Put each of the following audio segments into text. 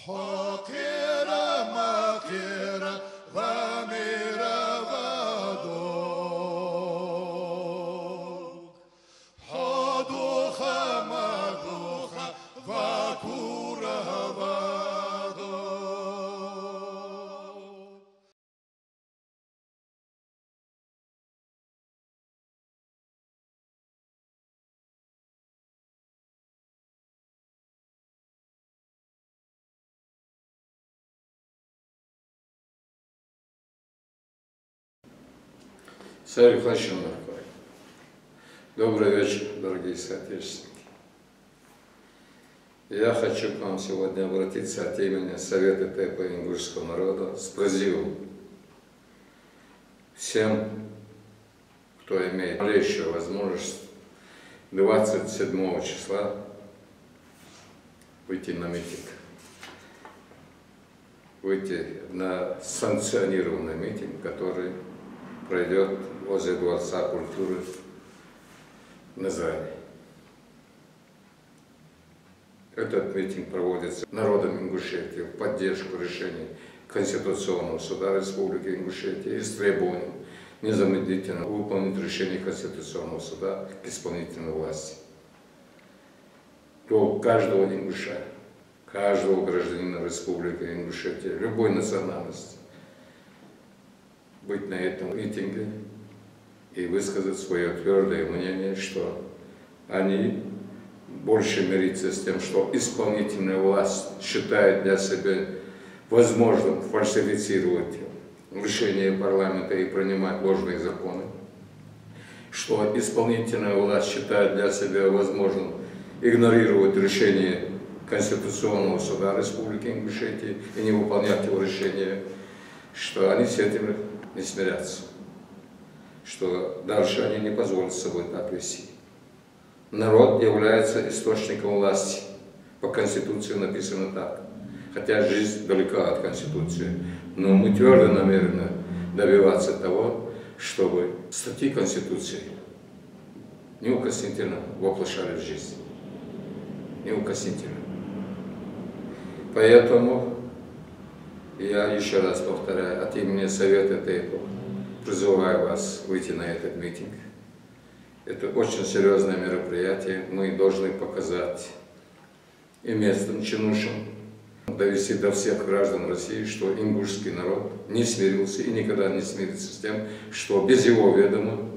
حقيرة مقيرة غامرة ودوق حدوخة مدوخة وكورة ودوق. Царь Хашим Маркой. Добрый вечер, дорогие соотечественники. Я хочу к вам сегодня обратиться от имени Совета ТЭПа ингушского народа с призывом всем, кто имеет малейшую возможность 27 числа выйти на митинг. Выйти на санкционированный митинг, который пройдет возле Дворца культуры в Назрани. Этот митинг проводится народом Ингушетии в поддержку решений Конституционного суда Республики Ингушетия и с требованием незамедлительно выполнить решение Конституционного суда к исполнительной власти. До каждого ингуша, каждого гражданина Республики Ингушетия, любой национальности, быть на этом митинге и высказать свое твердое мнение, что они больше мирятся с тем, что исполнительная власть считает для себя возможным фальсифицировать решения парламента и принимать ложные законы, что исполнительная власть считает для себя возможным игнорировать решение Конституционного суда Республики Ингушетия и не выполнять его решения, что они с этим не смирятся, что дальше они не позволят с собой так вести. Народ является источником власти. По Конституции написано так. Хотя жизнь далека от Конституции, но мы твердо намерены добиваться того, чтобы статьи Конституции неукоснительно воплощали в жизнь. Неукоснительно. Поэтому я еще раз повторяю, от имени Совета ТЭПа призываю вас выйти на этот митинг. Это очень серьезное мероприятие. Мы должны показать и местным чинушам, довести до всех граждан России, что ингушский народ не смирился и никогда не смирится с тем, что без его ведома,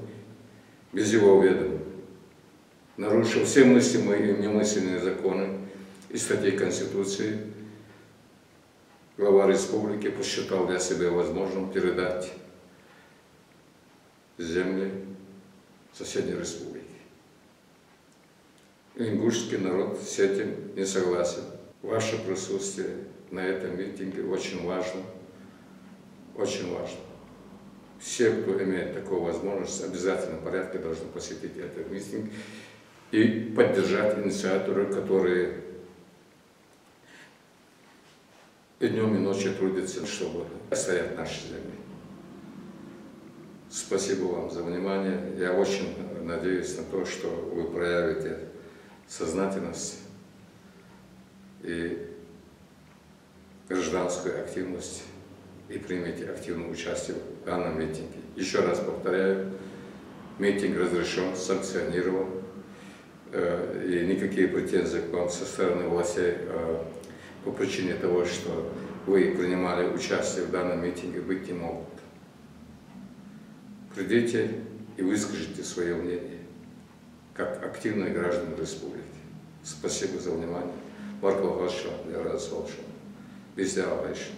нарушил все мыслимые и немыслимые законы и статьи Конституции, глава республики посчитал для себя возможным передать земли соседней республики. Ингушский народ с этим не согласен. Ваше присутствие на этом митинге очень важно. Очень важно. Все, кто имеет такую возможность, в обязательном порядке должны посетить этот митинг и поддержать инициаторы, которые и днем, и ночью трудятся, чтобы отстоять наши земли. Спасибо вам за внимание. Я очень надеюсь на то, что вы проявите сознательность и гражданскую активность и примите активное участие в данном митинге. Еще раз повторяю, митинг разрешен, санкционирован, и никакие претензии к вам со стороны властей по причине того, что вы принимали участие в данном митинге, быть не могут. Придите и выскажите свое мнение, как активные граждане республики. Спасибо за внимание. Марко Хашим, я рад слушать. Везде Алайшин.